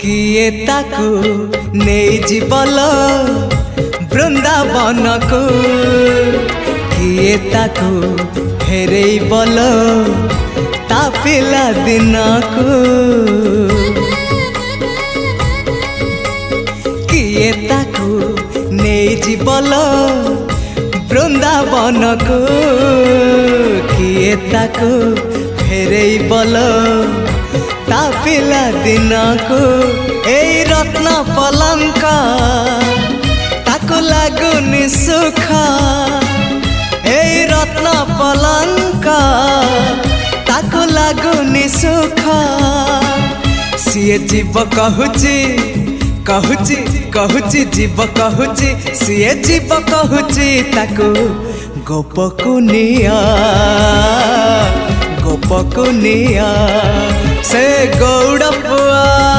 किए ताकू नहीं जीवल बृंदावन को किए ताकू फेरे बल ता पिला दिन को किए ताकू नहीं जीवल बृंदावन को किए ताकू फेरे बल ता पिला दिन को ए रत्न पलंक ताको लागुनी सुख ए रत्न पलंक ताको लागुनी सुख सीए जीव कहूची कहूची कहूची जीव कहूची सीए जीव कहूची ताको गोपकुनिया गोपकुनिया से गौड़ पुआ।